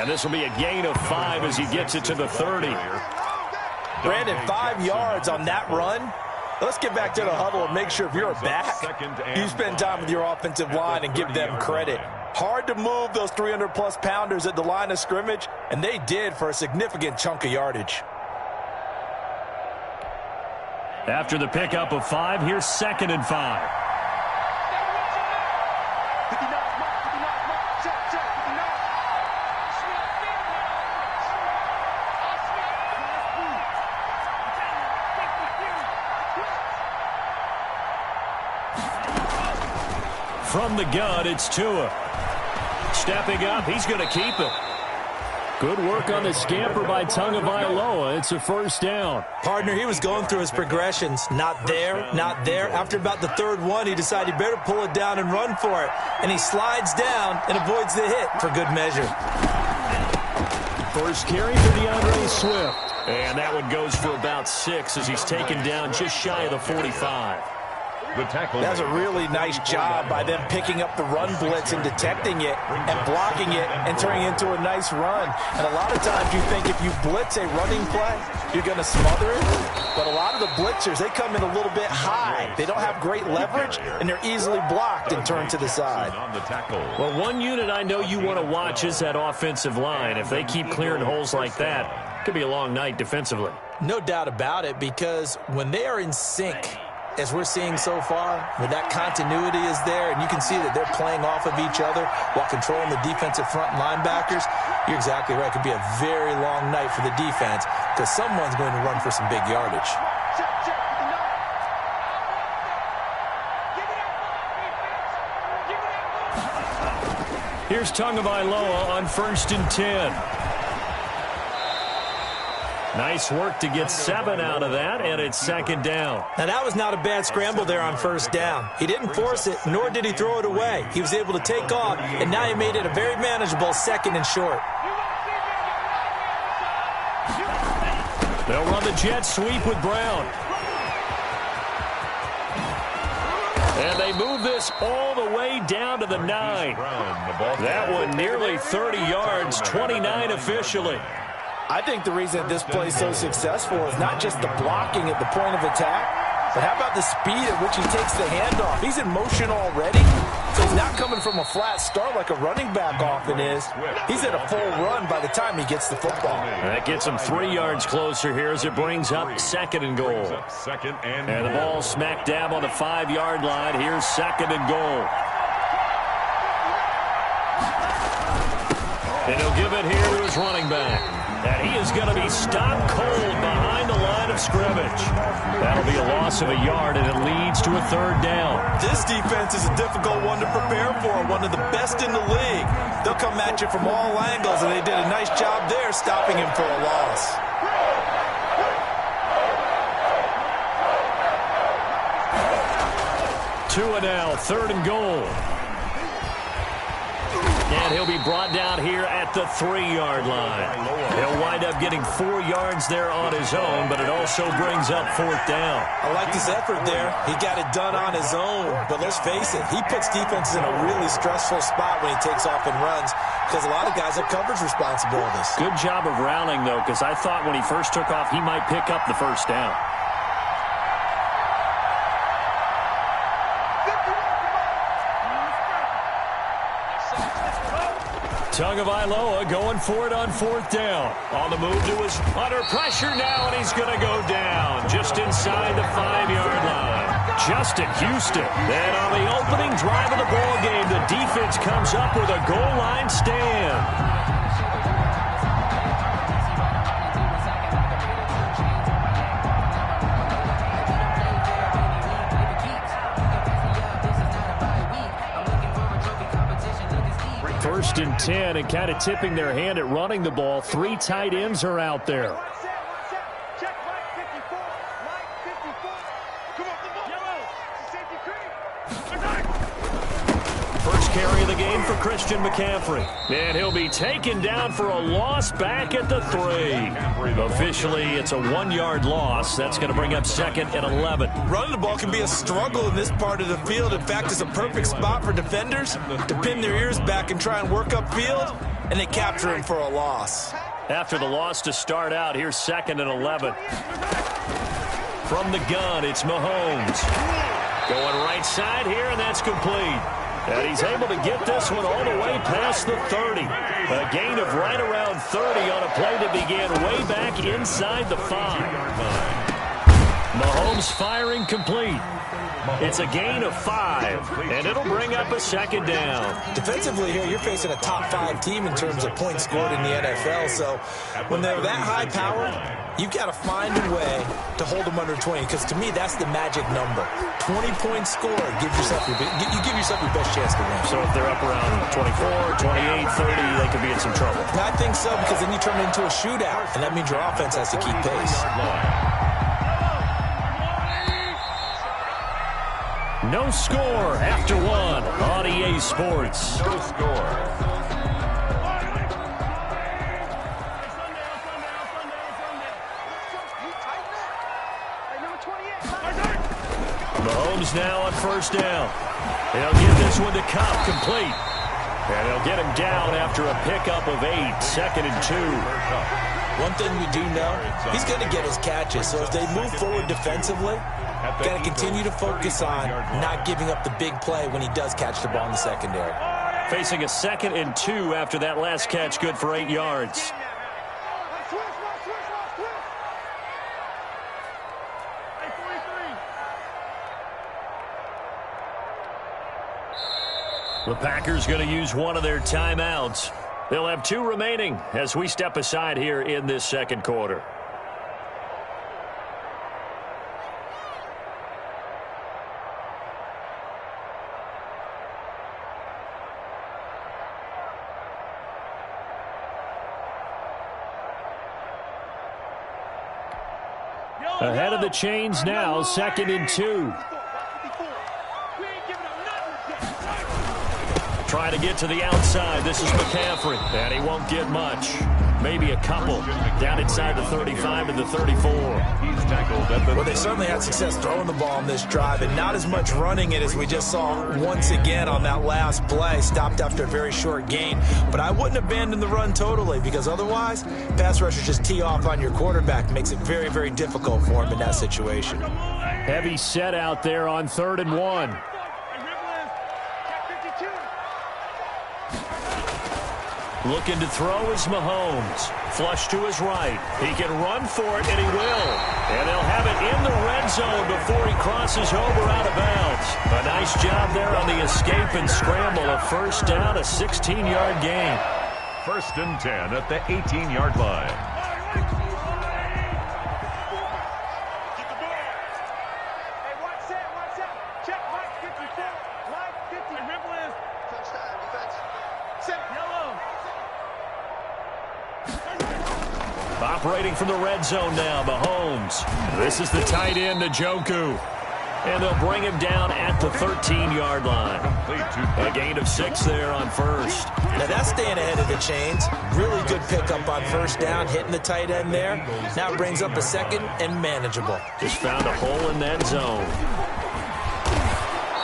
And this will be a gain of 5 as he gets it to the 30. Brandon, 5 yards on that run. Let's get back to the huddle and make sure if you're a back, you spend time with your offensive line and give them credit. Hard to move those 300-plus pounders at the line of scrimmage, and they did for a significant chunk of yardage. After the pickup of 5, here's 2nd and 5. From the gun, it's Tua. Stepping up, he's going to keep it. Good work on the scamper by Tagovailoa. It's a first down. Partner, he was going through his progressions. Not there, not there. After about the 3rd one, he decided he better pull it down and run for it. And he slides down and avoids the hit for good measure. First carry for DeAndre Swift. And that one goes for about 6 as he's taken down just shy of the 45. That's a really nice job by them picking up the run blitz and detecting it and blocking it and turning it into a nice run. And a lot of times you think if you blitz a running play, you're going to smother it. But a lot of the blitzers, they come in a little bit high. They don't have great leverage, and they're easily blocked and turned to the side. Well, one unit I know you want to watch is that offensive line. If they keep clearing holes like that, it could be a long night defensively. No doubt about it, because when they are in sync, as we're seeing so far, when that continuity is there and you can see that they're playing off of each other while controlling the defensive front linebackers, you're exactly right. It could be a very long night for the defense because someone's going to run for some big yardage. Here's Tagovailoa on 1st and 10. Nice work to get 7 out of that, and it's 2nd down. Now, that was not a bad scramble there on 1st down. He didn't force it, nor did he throw it away. He was able to take off, and now he made it a very manageable 2nd and short. They'll run the jet sweep with Brown. And they move this all the way down to the 9. That one nearly 30 yards, 29 officially. I think the reason this play is so successful is not just the blocking at the point of attack, but how about the speed at which he takes the handoff? He's in motion already, so he's not coming from a flat start like a running back often is. He's at a full run by the time he gets the football. That gets him 3 yards closer here as it brings up 2nd and goal. And the ball smack dab on the 5-yard line. Here's 2nd and goal. And he'll give it here to his running back. And he is going to be stopped cold behind the line of scrimmage. That'll be a loss of a yard, and it leads to a 3rd down. This defense is a difficult one to prepare for, one of the best in the league. They'll come at you from all angles, and they did a nice job there stopping him for a loss. Tua now, 3rd and goal. And he'll be brought down here at the 3-yard line. He'll wind up getting 4 yards there on his own, but it also brings up 4th down. I like his effort there. He got it done on his own, but let's face it, he puts defenses in a really stressful spot when he takes off and runs because a lot of guys have coverage responsibilities. Good job of rallying, though, because I thought when he first took off, he might pick up the 1st down. Tagovailoa going for it on 4th down. On the move to his under pressure now, and he's going to go down just inside the 5-yard line. Justin Houston. Then on the opening drive of the ball game, the defense comes up with a goal line stand. First and 10, and kind of tipping their hand at running the ball. 3 tight ends are out there. First carry of the game for Christian McCaffrey. And he'll be taken down for a loss back at the 3. Officially, it's a 1-yard loss. That's going to bring up 2nd and 11. Running the ball can be a struggle in this part of the field. In fact, it's a perfect spot for defenders to pin their ears back and try and work upfield. and they capture him for a loss. After the loss to start out, here's 2nd and 11. From the gun, it's Mahomes. Going right side here, and that's complete. And he's able to get this one all the way past the 30. A gain of right around 30 on a play that began way back inside the 5. Mahomes firing complete. It's a gain of 5, and it'll bring up a 2nd down. Defensively here, you're facing a top 5 team in terms of points scored in the NFL. So when they're that high powered, you've got to find a way to hold them under 20, because to me, that's the magic number. 20 points scored, you give yourself your best chance to win. So if they're up around 24, 28, 30, they could be in some trouble. I think so, because then you turn it into a shootout, and that means your offense has to keep pace. No score after 1 on EA Sports. No score. Mahomes now on 1st down. He'll get this one to Cobb complete. And he'll get him down after a pickup of 8, 2nd and 2. One thing we do know, he's going to get his catches. So if they move forward defensively, got to continue to focus on not giving up the big play when he does catch the ball in the secondary. Facing a 2nd and 2 after that last catch, good for 8 yards. The Packers going to use one of their timeouts. They'll have 2 remaining as we step aside here in this 2nd quarter. Ahead of the chains now, 2nd and 2. Trying to get to the outside. This is McCaffrey, and he won't get much. Maybe a couple. Down inside the 35 to the 34. Well, they certainly had success throwing the ball on this drive, and not as much running it as we just saw once again on that last play. Stopped after a very short gain. But I wouldn't abandon the run totally, because otherwise, pass rushers just tee off on your quarterback. Makes it very, very difficult for him in that situation. Heavy set out there on 3rd and 1. Looking to throw is Mahomes. Flush to his right. He can run for it, and he will. And they'll have it in the red zone before he crosses over out of bounds. A nice job there on the escape and scramble. A 1st down, a 16-yard gain. 1st and 10 at the 18-yard line. Operating from the red zone now, Mahomes. This is the tight end, Njoku. And they'll bring him down at the 13-yard line. A gain of 6 there on 1st. Now that's staying ahead of the chains. Really good pickup on 1st down, hitting the tight end there. Now it brings up a 2nd and manageable. Just found a hole in that zone.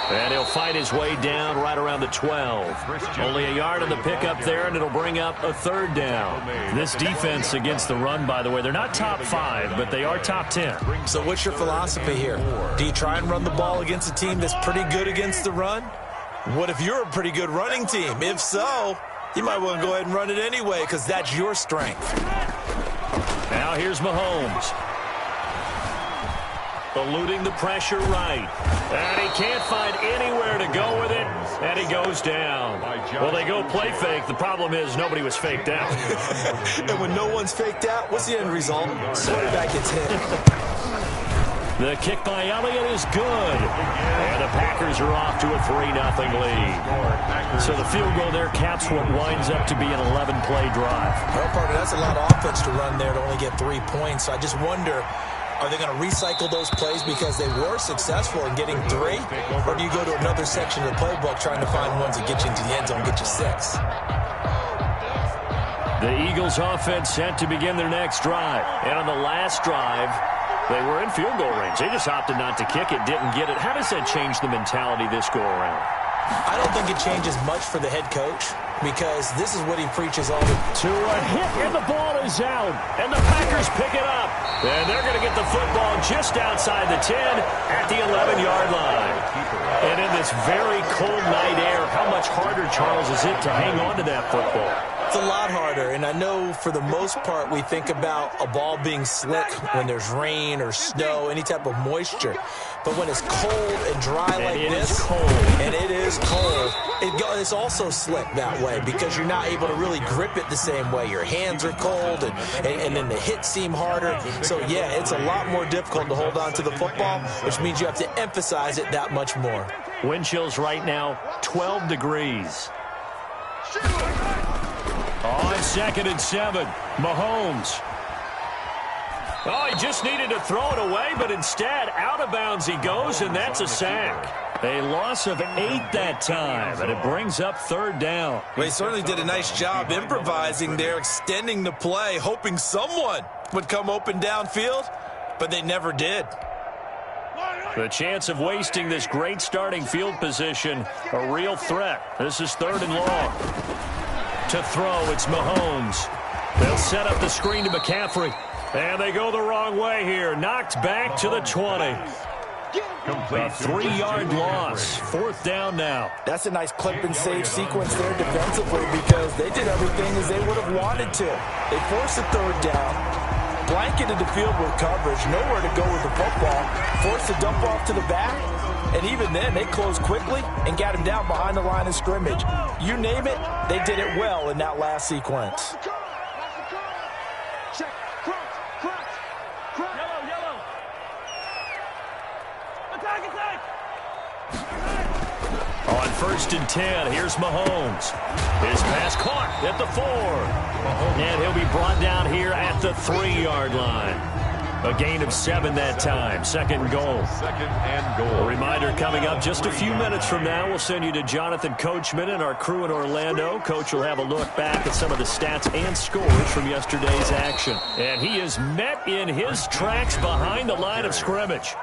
And he'll fight his way down right around the 12. Only a yard on the pickup there, and it'll bring up a 3rd down. This defense against the run, by the way, they're not top 5, but they are top 10. So what's your philosophy here? Do you try and run the ball against a team that's pretty good against the run? What if you're a pretty good running team? If so, you might want to go ahead and run it anyway, because that's your strength. Now here's Mahomes. Eluding the pressure right. And he can't find anywhere to go with it, and he goes down. Well, they go play fake. The problem is nobody was faked out. And when no one's faked out, what's the end result? Quarterback gets hit. The kick by Elliott is good. And the Packers are off to a 3-0 lead. So the field goal there caps what winds up to be an 11-play drive. Well, partner, that's a lot of offense to run there to only get 3 points. So I just wonder, are they going to recycle those plays because they were successful in getting 3? Or do you go to another section of the playbook trying to find ones that get you into the end zone and get you 6? The Eagles offense set to begin their next drive. And on the last drive, they were in field goal range. They just opted not to kick it, didn't get it. How does that change the mentality this go around? I don't think it changes much for the head coach. because this is what he preaches all the time. To a hit, and the ball is out. And the Packers pick it up. And they're going to get the football just outside the 10 at the 11-yard line. And in this very cold night air, how much harder, Charles, is it to hang on to that football? It's a lot harder, and I know for the most part we think about a ball being slick when there's rain or snow, any type of moisture. But when it's cold and dry like this, and it is cold, it's also slick that way because you're not able to really grip it the same way. Your hands are cold, and then the hits seem harder. So, yeah, it's a lot more difficult to hold on to the football, which means you have to emphasize it that much more. Wind chills right now, 12 degrees. On 2nd and 7, Mahomes. Oh, he just needed to throw it away, but instead, out of bounds he goes, and that's a sack. A loss of 8 that time, and it brings up 3rd down. Well, he certainly did a nice job improvising there, extending the play, hoping someone would come open downfield, but they never did. The chance of wasting this great starting field position, a real threat. This is 3rd and long. To throw, it's Mahomes. They'll set up the screen to McCaffrey. And they go the wrong way here. Knocked back to the 20. A 3-yard loss. 4th down now. That's a nice clip and save sequence there defensively because they did everything as they would have wanted to. They forced a 3rd down, blanketed the field with coverage, nowhere to go with the football, forced a dump off to the back, and even then they closed quickly and got him down behind the line of scrimmage. You name it, they did it well in that last sequence. On 1st and 10, here's Mahomes. His pass caught at the 4. And he'll be brought down here at the 3-yard line. A gain of 7 that time. 2nd and goal. 2nd and goal. A reminder coming up just a few minutes from now. We'll send you to Jonathan Coachman and our crew in Orlando. Coach will have a look back at some of the stats and scores from yesterday's action. And he is met in his tracks behind the line of scrimmage.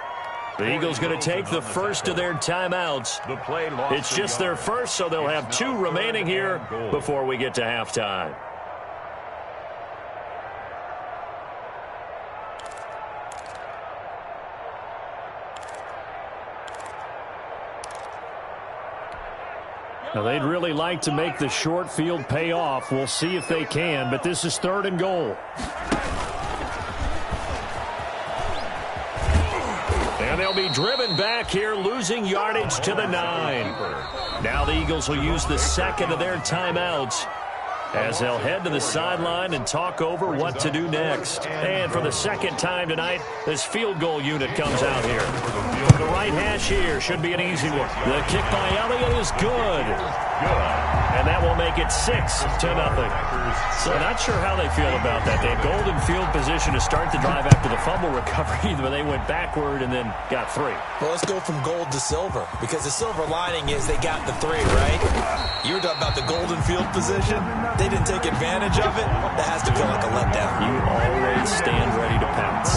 The Eagles going to take the first of their timeouts. It's just their first, so they'll have 2 remaining here before we get to halftime. Now, they'd really like to make the short field pay off. We'll see if they can, but this is 3rd and goal. And they'll be driven back here, losing yardage to the 9. Now the Eagles will use the 2nd of their timeouts as they'll head to the sideline and talk over what to do next. And for the 2nd time tonight, this field goal unit comes out here. The right hash here should be an easy one. The kick by Elliott is good. And that will make it 6-0. So not sure how they feel about that. They had golden field position to start the drive after the fumble recovery, but they went backward and then got 3. Well, let's go from gold to silver, because the silver lining is they got the 3, right? You were talking about the golden field position. They didn't take advantage of it. That has to feel like a letdown. You always stand ready to pounce.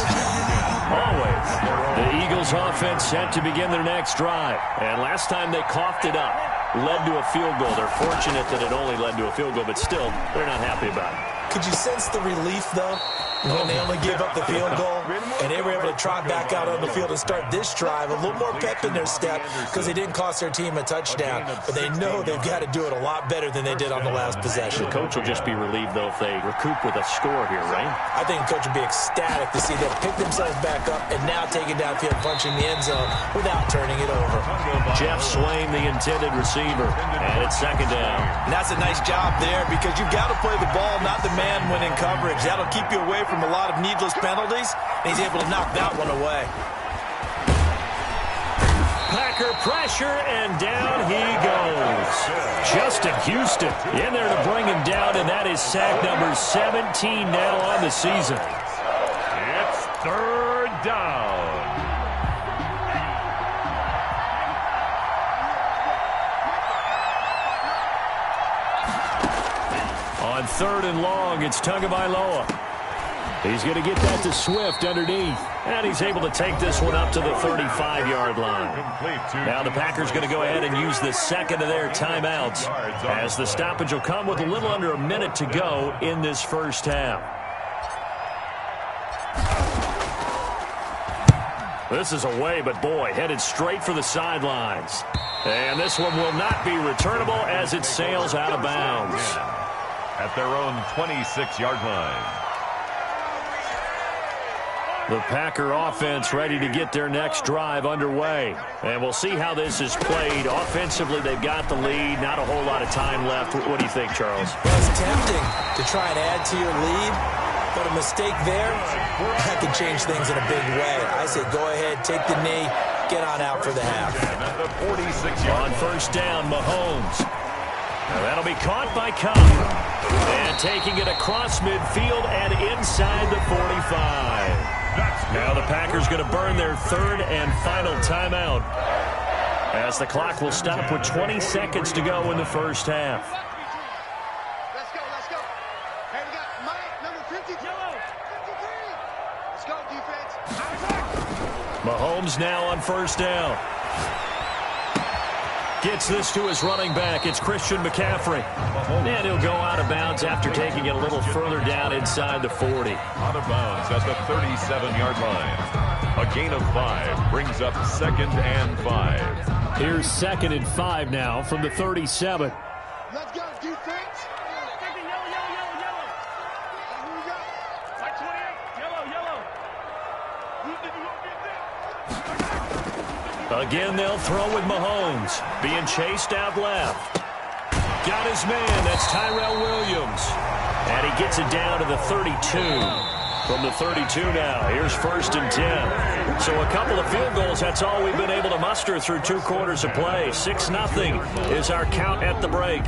Always. The Eagles offense set to begin their next drive. And last time they coughed it up, led to a field goal. They're fortunate that it only led to a field goal, but still, they're not happy about it. Could you sense the relief, though, when they only gave up the field goal and they were able to trot back out on the field and start this drive? A little more pep in their step because they didn't cost their team a touchdown, but they know they've got to do it a lot better than they did on the last possession. The coach will just be relieved, though, if they recoup with a score here, right? I think the coach would be ecstatic to see them pick themselves back up and now take it downfield, punching the end zone without turning it over. Jeff Swain, the intended receiver, and it's 2nd down. And that's a nice job there because you've got to play the ball, not the man when in coverage. That'll keep you away from a lot of needless penalties, and he's able to knock that one away. Packer pressure, and down he goes. Justin Houston in there to bring him down, and that is sack number 17 now on the season. It's 3rd down. On 3rd and long, it's Tagovailoa. He's going to get that to Swift underneath. And he's able to take this one up to the 35-yard line. Now the Packers going to go ahead and use the second of their timeouts, as the stoppage will come with a little under a minute to go in this first half. This is away, but boy, headed straight for the sidelines. And this one will not be returnable as it sails out of bounds. At their own 26-yard line. The Packer offense ready to get their next drive underway. And we'll see how this is played. Offensively, they've got the lead. Not a whole lot of time left. What do you think, Charles? Well, it's tempting to try and add to your lead, but a mistake there, that can change things in a big way. I say go ahead, take the knee, get on out for the half. On first down, Mahomes. Now that'll be caught by Cobb. And taking it across midfield and inside the 45. Now the Packers going to burn their third and final timeout, as the clock will stop with 20 seconds to go in the first half. Let's go, let's go. Hey, we got Mike, number 53. 53. Let's go, defense. Mahomes now on first down. Gets this to his running back. It's Christian McCaffrey. And he'll go out of bounds after taking it a little further down inside the 40. Out of bounds at the 37-yard line. A gain of 5 brings up 2nd and 5. Here's 2nd and 5 now from the 37. Let's go, defense. Yellow. Here we go. Like 28. Yellow. Again, they'll throw with Mahomes. Being chased out left. Got his man. That's Tyrell Williams. And he gets it down to the 32. From the 32 now. Here's 1st and 10. So a couple of field goals. That's all we've been able to muster through 2 quarters of play. 6-0 is our count at the break.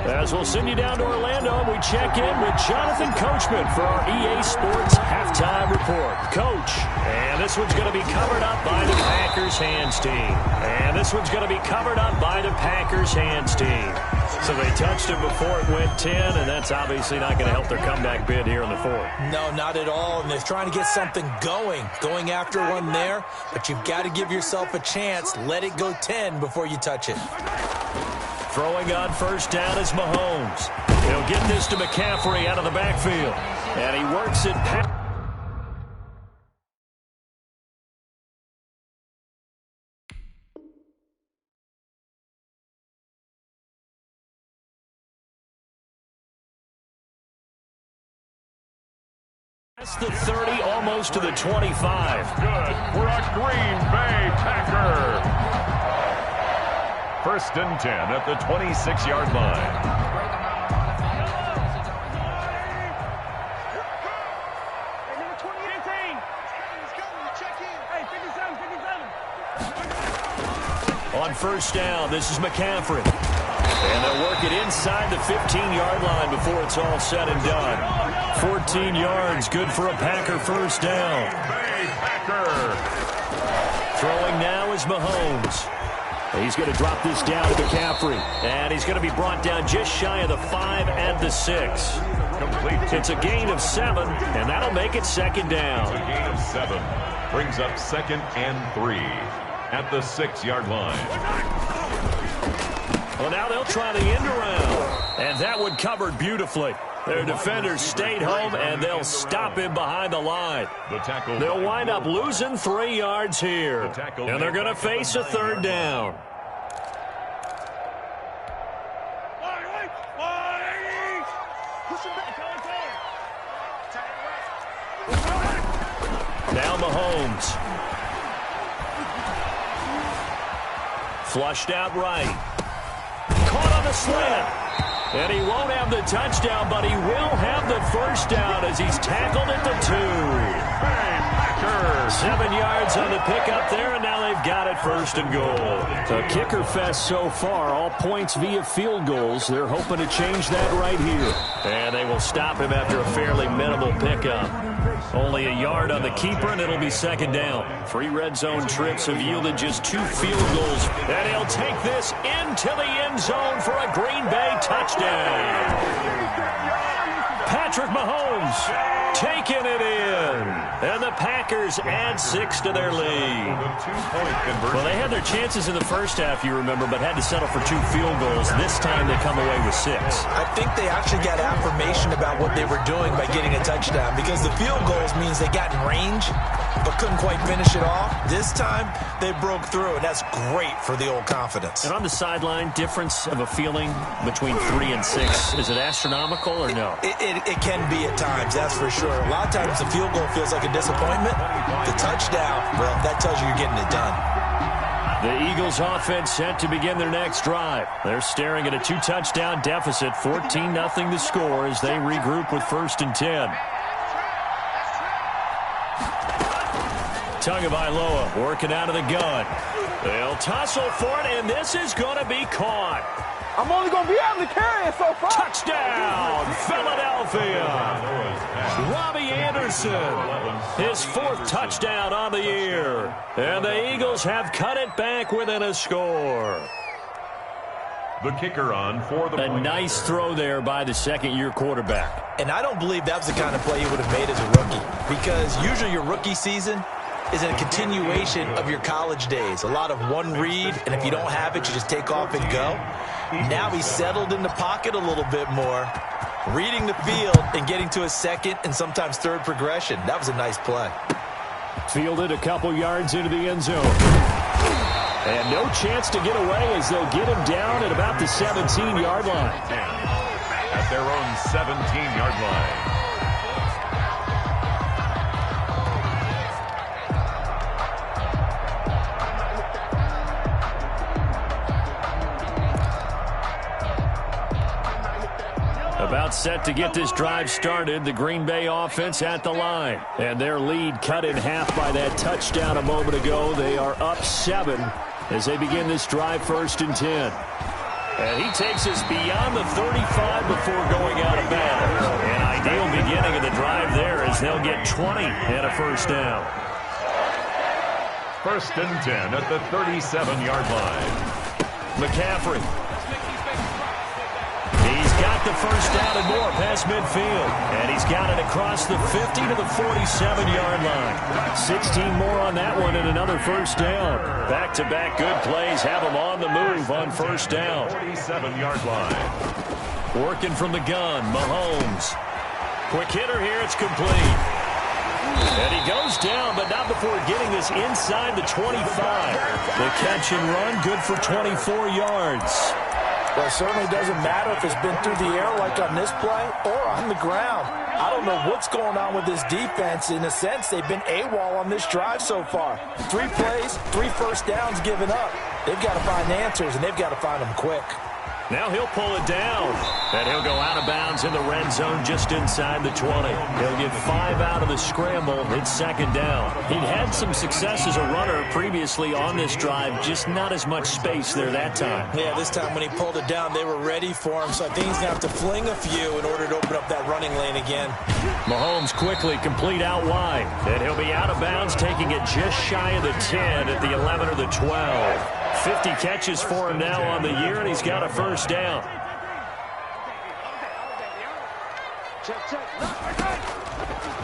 As we'll send you down to Orlando, we check in with Jonathan Coachman for our EA Sports Halftime Report. Coach, and this one's going to be covered up by the Packers hands team. And this one's going to be covered up by the Packers hands team. So they touched it before it went 10, and that's obviously not going to help their comeback bid here in the 4th. No, not at all, and they're trying to get something going after one there, but you've got to give yourself a chance. Let it go 10 before you touch it. Throwing on first down is Mahomes. He'll get this to McCaffrey out of the backfield. And he works it past. That's the 30, almost to the 25. Good for a Green Bay Packer. 1st and 10 at the 26-yard line. Hey, number 2018. Let's go, check in. Hey, 57. On first down, this is McCaffrey. And they'll work it inside the 15-yard line before it's all said and done. 14 yards, good for a Packer first down. Bay Packer. Throwing now is Mahomes. He's going to drop this down to McCaffrey. And he's going to be brought down just shy of the 5 and the 6. Complete. It's a gain of 7, and that'll make it 2nd down. A gain of 7 brings up 2nd and 3 at the 6-yard line. Well, now they'll try the end around. And that one covered beautifully. Their defenders stayed home, and they'll stop him behind the line. They'll wind up losing 3 yards here. And they're going to face a 3rd down. Now Mahomes. Flushed out right. Caught on the slant. And he won't have the touchdown, but he will have the first down as he's tackled at the 2. 7 yards on the pickup there, and now they've got it 1st and goal. A kicker fest so far, all points via field goals. They're hoping to change that right here. And they will stop him after a fairly minimal pickup. Only a yard on the keeper, and it'll be 2nd down. 3 red zone trips have yielded just 2 field goals. And he'll take this into the end zone for a Green Bay touchdown. Patrick Mahomes taking it in. And the Packers add 6 to their lead. Well, they had their chances in the first half, you remember, but had to settle for 2 field goals. This time they come away with 6. I think they actually got affirmation about what they were doing by getting a touchdown, because the field goals means they got in range but couldn't quite finish it off. This time they broke through, and that's great for the old confidence. And on the sideline, difference of a feeling between 3 and 6, is it astronomical or no? It can be at times, that's for sure. A lot of times the field goal feels like a disappointment. The touchdown, well, that tells you you're getting it done. The Eagles offense set to begin their next drive. They're staring at a 2-touchdown deficit, 14-0 the score as they regroup with 1st and 10. Tagovailoa working out of the gun. They'll tussle for it, and this is going to be caught. I'm only going to be able to carry it so far. Touchdown, Philadelphia. Robbie Anderson, his 4th touchdown on the year. And the Eagles have cut it back within a score. The kicker on for the A nice throw there by the second-year quarterback. And I don't believe that was the kind of play he would have made as a rookie, because usually your rookie season is a continuation of your college days. A lot of one read, and if you don't have it, you just take off and go. Now he's settled in the pocket a little bit more, reading the field and getting to a second and sometimes third progression. That was a nice play. Fielded a couple yards into the end zone. And no chance to get away as they'll get him down at about the 17-yard line. At their own 17-yard line. About set to get this drive started, the Green Bay offense at the line. And their lead cut in half by that touchdown a moment ago. They are up 7 as they begin this drive, 1st and 10. And he takes us beyond the 35 before going out of bounds. An ideal beginning of the drive there as they'll get 20 and a 1st down. 1st and 10 at the 37-yard line. McCaffrey. Got the 1st down and more past midfield. And he's got it across the 50 to the 47-yard line. 16 more on that one and another 1st down. Back-to-back good plays have him on the move on 1st down. 47-yard line. Working from the gun, Mahomes. Quick hitter here, it's complete. And he goes down, but not before getting this inside the 25. The catch and run, good for 24 yards. Well, it certainly doesn't matter if it's been through the air like on this play or on the ground. I don't know what's going on with this defense. In a sense, they've been AWOL on this drive so far. 3 plays, 3 1st downs given up. They've got to find answers, and they've got to find them quick. Now he'll pull it down, and he'll go out of bounds in the red zone just inside the 20. He'll get 5 out of the scramble. It's 2nd down. He'd had some success as a runner previously on this drive, just not as much space there that time. Yeah, this time when he pulled it down, they were ready for him, so I think he's going to have to fling a few in order to open up that running lane again. Mahomes quickly complete out wide, and he'll be out of bounds, taking it just shy of the 10 at the 11 or the 12. 50 catches for him now on the year, and he's got a 1st down.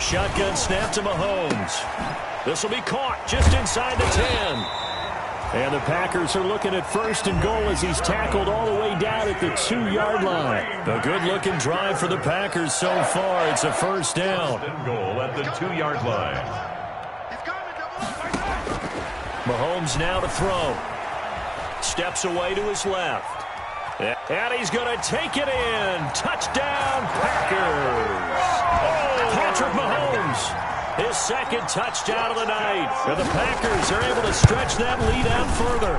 Shotgun snap to Mahomes. This will be caught just inside the 10. And the Packers are looking at 1st and goal as he's tackled all the way down at the 2-yard line. A good-looking drive for the Packers so far. It's a 1st down. 1st and goal at the 2-yard line. Mahomes now to throw. Steps away to his left. And he's going to take it in. Touchdown, Packers. Patrick Mahomes, his 2nd touchdown of the night. And the Packers are able to stretch that lead out further.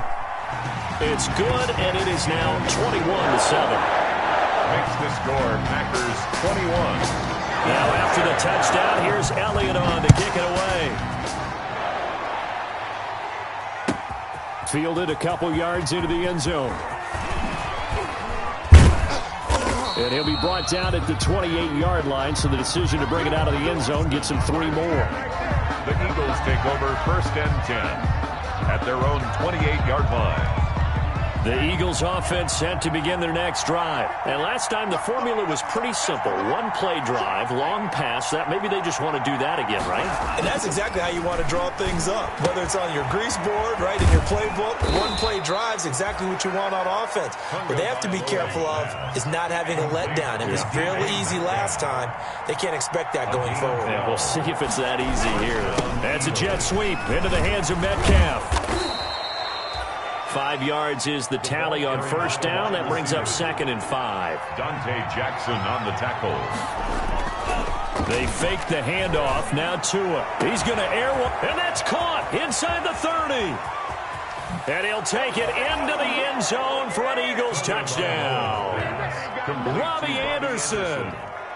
It's good, and it is now 21-7. Makes the score Packers 21. Now after the touchdown, here's Elliott on to kick it away. Fielded a couple yards into the end zone. And he'll be brought down at the 28-yard line, so the decision to bring it out of the end zone gets him 3 more. The Eagles take over 1st and 10 at their own 28-yard line. The Eagles offense set to begin their next drive. And last time the formula was pretty simple. One-play drive, long pass. That maybe they just want to do that again, right? And that's exactly how you want to draw things up. Whether it's on your grease board, right, in your playbook, one-play drive is exactly what you want on offense. What they have to be careful of is not having a letdown. It was fairly easy last time. They can't expect that going forward. Yeah, we'll see if it's that easy here. That's a jet sweep into the hands of Metcalf. 5 yards is the tally on first down. That brings up 2nd and 5. Dante Jackson on the tackle. They fake the handoff. Now Tua. He's going to air one, and that's caught inside the 30. And he'll take it into the end zone for an Eagles touchdown. Robbie Anderson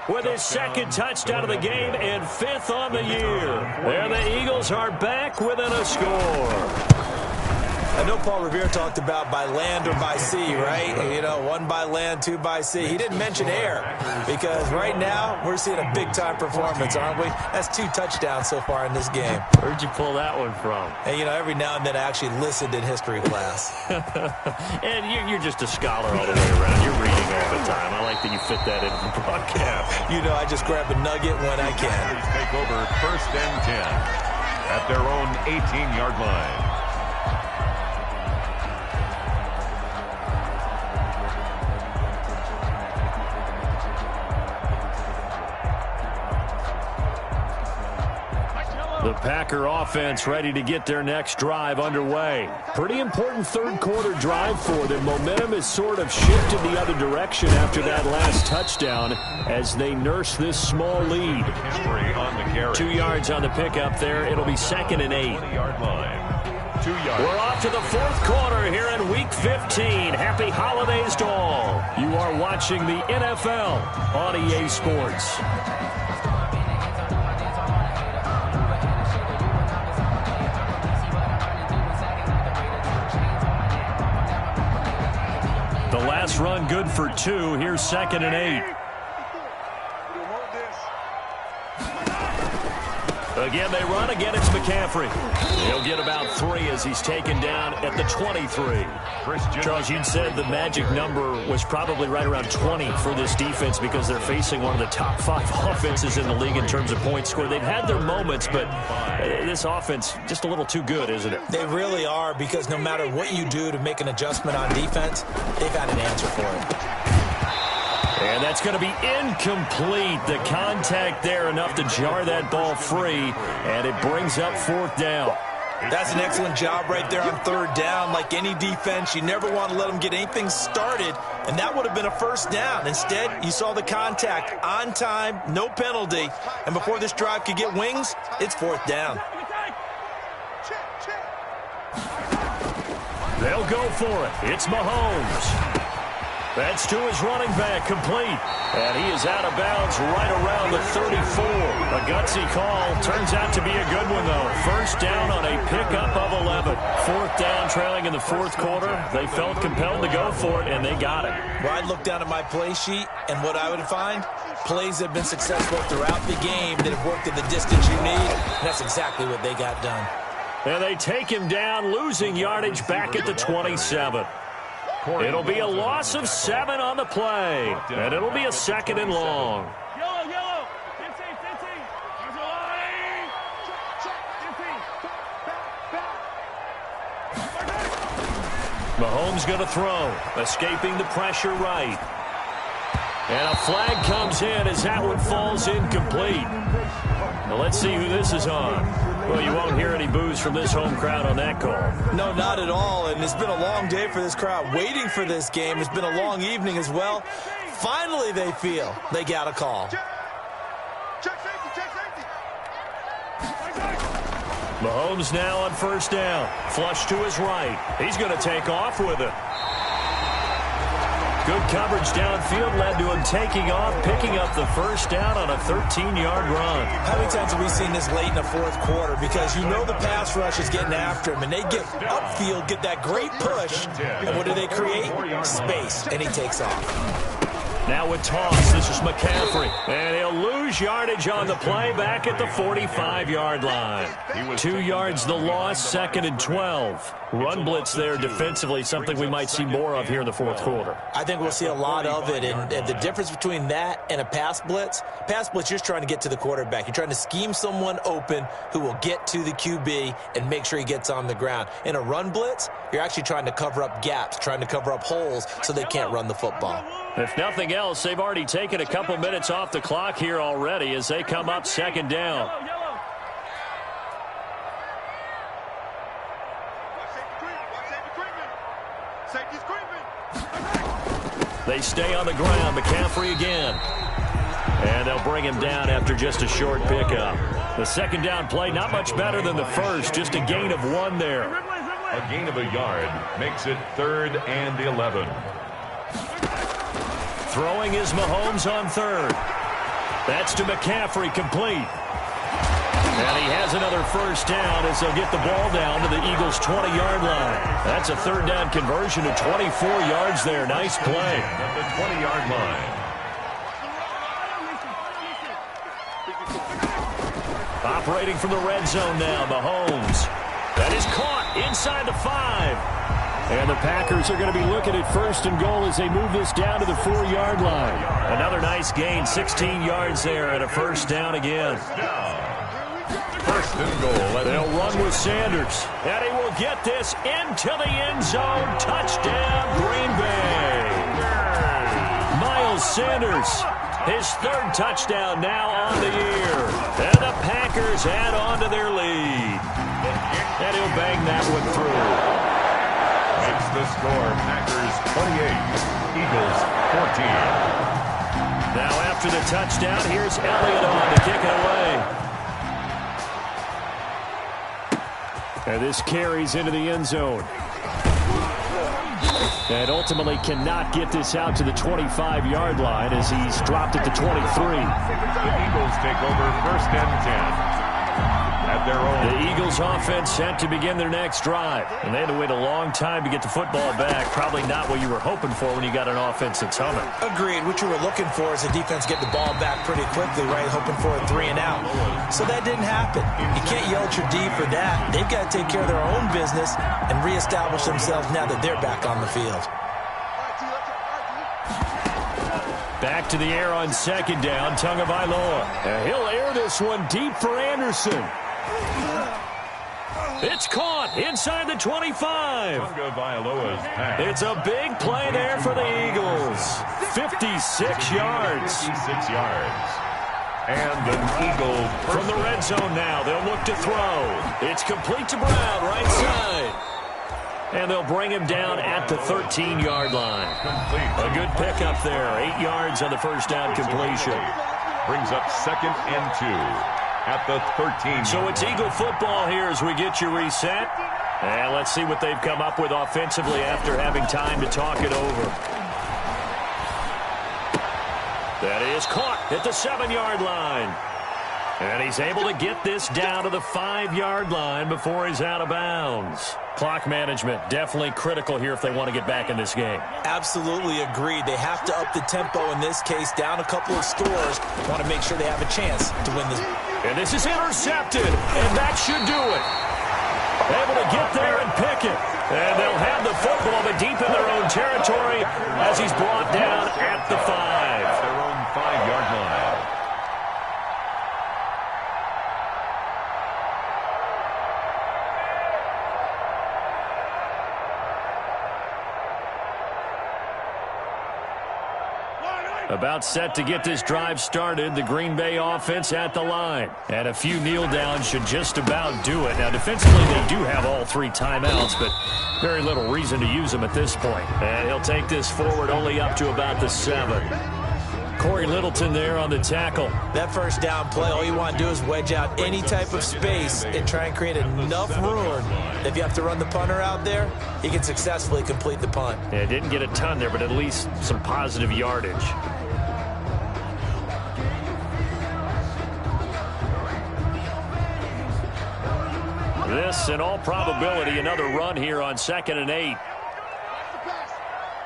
with his 2nd touchdown of the game and 5th on the year. And the Eagles are back within a score. I know Paul Revere talked about by land or by sea, right? You know, 1 by land, 2 by sea. He didn't mention air because right now we're seeing a big-time performance, aren't we? That's 2 touchdowns so far in this game. Where'd you pull that one from? And, you know, every now and then I actually listened in history class. And you're just a scholar all the way around. You're reading all the time. I like that you fit that into the broadcast. You know, I just grab a nugget when I can. Take over 1st and 10 at their own 18-yard line. The Packer offense ready to get their next drive underway. Pretty important 3rd quarter drive for them. Momentum has sort of shifted the other direction after that last touchdown as they nurse this small lead. 2 yards on the pickup there. It'll be 2nd and 8. 20-yard line. 2 yards. We're off to the 4th quarter here in Week 15. Happy holidays to all. You are watching the NFL on EA Sports. The last run good for 2. Here's 2nd and 8. Again, they run. Again, it's McCaffrey. He'll get about 3 as he's taken down at the 23. Charles, you'd said the magic number was probably right around 20 for this defense because they're facing one of the top 5 offenses in the league in terms of points scored. They've had their moments, but this offense just a little too good, isn't it? They really are because no matter what you do to make an adjustment on defense, they've got an answer for it. And that's going to be incomplete. The contact there enough to jar that ball free, and it brings up 4th down. That's an excellent job right there on 3rd down. Like any defense, you never want to let them get anything started, and that would have been a 1st down. Instead, you saw the contact on time, no penalty, and before this drive could get wings, it's 4th down. They'll go for it. It's Mahomes. That's to his running back, complete. And he is out of bounds right around the 34. A gutsy call. Turns out to be a good one, though. 1st down on a pickup of 11. 4th down, trailing in the 4th quarter. They felt compelled to go for it, and they got it. Well, I'd look down at my play sheet, and what I would find, plays that have been successful throughout the game that have worked at the distance you need, and that's exactly what they got done. And they take him down, losing yardage back at the 27. It'll be a loss of 7 on the play, and it'll be a 2nd and long. Yellow. Mahomes going to throw, escaping the pressure right. And a flag comes in as that one falls incomplete. Now let's see who this is on. Well, you won't hear any boos from this home crowd on that call. No, not at all, and it's been a long day for this crowd waiting for this game. It's been a long evening as well. Finally, they feel they got a call. Check safety. Mahomes now on 1st down. Flush to his right. He's going to take off with it. Good coverage downfield led to him taking off, picking up the 1st down on a 13-yard run. How many times have we seen this late in the 4th quarter? Because you know the pass rush is getting after him, and they get upfield, get that great push, and what do they create? Space, and he takes off. Now with toss, this is McCaffrey. And he'll lose yardage on the play back at the 45-yard line. 2 yards the loss, 2nd and 12. Run blitz there defensively, something we might see more of here in the fourth quarter. I think we'll see a lot of it, and the difference between that and a pass blitz, you're just trying to get to the quarterback. You're trying to scheme someone open who will get to the QB and make sure he gets on the ground. In a run blitz, you're actually trying to cover up gaps, trying to cover up holes so they can't run the football. If nothing else, they've already taken a couple minutes off the clock here already as they come up 2nd down. They stay on the ground. McCaffrey again. And they'll bring him down after just a short pickup. The 2nd down play, not much better than the first, just a gain of 1 there. A gain of a yard makes it 3rd and 11. Throwing is Mahomes on 3rd. That's to McCaffrey, complete. And he has another first down as they'll get the ball down to the Eagles' 20-yard line. That's a 3rd down conversion to 24 yards there. Nice play. At the 20-yard line. Operating from the red zone now, Mahomes. That is caught inside the 5. And the Packers are going to be looking at 1st and goal as they move this down to the 4-yard line. Another nice gain, 16 yards there, and a first down again. 1st and goal. They'll run with Sanders. And he will get this into the end zone. Touchdown, Green Bay. Miles Sanders, his 3rd touchdown now on the year. And the Packers add on to their lead. And he'll bang that one through. Makes the score Packers 28, Eagles 14. Now after the touchdown, here's Elliott on to kick it away. And this carries into the end zone. And ultimately cannot get this out to the 25-yard line as he's dropped it to 23. The Eagles take over 1st and 10. At their own. The Eagles offense set to begin their next drive. And they had to wait a long time to get the football back. Probably not what you were hoping for when you got an offense that's humming. Agreed. What you were looking for is the defense get the ball back pretty quickly, right? Hoping for a 3 and out. So that didn't happen. You can't yell at your D for that. They've got to take care of their own business and reestablish themselves now that they're back on the field. Back to the air on 2nd down, Tagovailoa. And he'll air this one deep for Anderson. It's caught inside the 25. Tagovailoa's pass. It's a big play there for the Eagles. 56 yards. 56 yards. And an Eagle from the red zone now. They'll look to throw. It's complete to Brown, right side. And they'll bring him down at the 13-yard line. A good pickup there. 8 yards on the first down completion. Brings up 2nd and 2 at the 13. So it's Eagle football here as we get you reset. And let's see what they've come up with offensively after having time to talk it over. That is caught at the 7-yard line. And he's able to get this down to the 5-yard line before he's out of bounds. Clock management definitely critical here if they want to get back in this game. Absolutely agreed. They have to up the tempo in this case, down a couple of scores. Want to make sure they have a chance to win this. And this is intercepted, and that should do it. Able to get there and pick it. And they'll have the football, but deep in their own territory as he's brought down at the 5. Their own 5-yard line. About set to get this drive started. The Green Bay offense at the line. And a few kneel downs should just about do it. Now, defensively, they do have all 3 timeouts, but very little reason to use them at this point. And he'll take this forward only up to about the 7. Corey Littleton there on the tackle. That first down play, all you want to do is wedge out any type of space and try and create enough room. If you have to run the punter out there, he can successfully complete the punt. Yeah, didn't get a ton there, but at least some positive yardage. This, in all probability, another run here on 2nd and 8.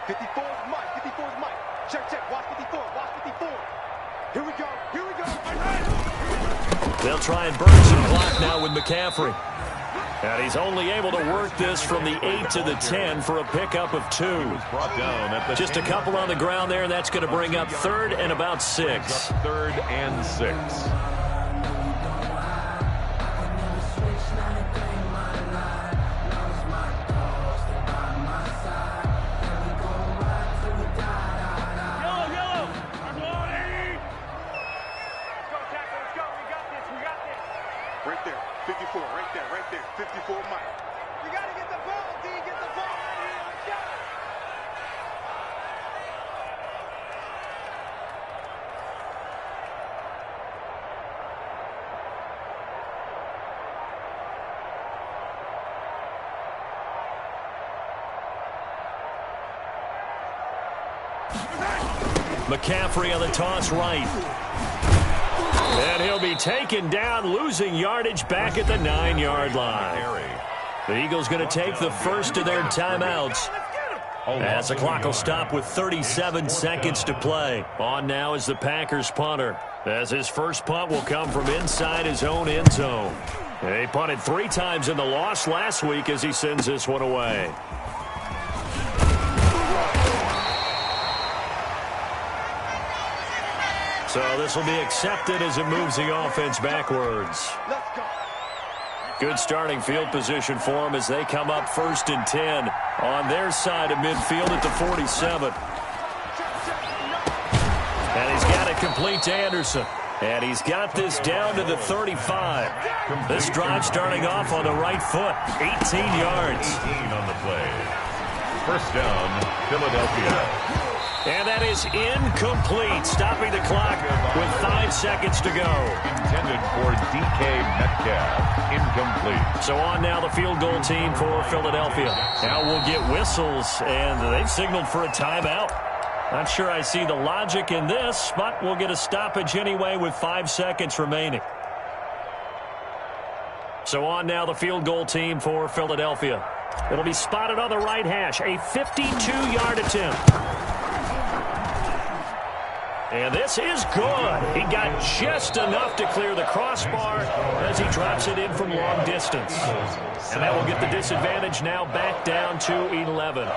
54's Mike. 54's Mike. Check. Watch 54. Watch 54. Here we go. Here we go. They'll try and burn some clock now with McCaffrey. And he's only able to work this from the 8 to the 10 for a pickup of 2. Brought down at the Just a couple on the ground there, and that's going to bring up 3rd and about 6. 3rd and 6. Right there. 54. Right there. 54 Mike. You got to get the ball, D. Get the ball right here. Let's go. McCaffrey on the toss right. And he'll be taken down, losing yardage back at the 9-yard line. The Eagles going to take the first of their timeouts, as the clock will stop with 37 seconds to play. On now is the Packers punter, as his first punt will come from inside his own end zone. He punted 3 times in the loss last week as he sends this one away. So this will be accepted as it moves the offense backwards. Good starting field position for them as they come up 1st and 10 on their side of midfield at the 47. And he's got it complete to Anderson. And he's got this down to the 35. This drive starting off on the right foot. 18 yards. 18 on the play. First down, Philadelphia. And that is incomplete, stopping the clock with 5 seconds to go. Intended for DK Metcalf. Incomplete. So on now the field goal team for Philadelphia. Now we'll get whistles, and they've signaled for a timeout. Not sure I see the logic in this, but we'll get a stoppage anyway with 5 seconds remaining. So on now the field goal team for Philadelphia. It'll be spotted on the right hash, a 52-yard attempt. And this is good. He got just enough to clear the crossbar as he drops it in from long distance. And that will get the disadvantage now back down to 11.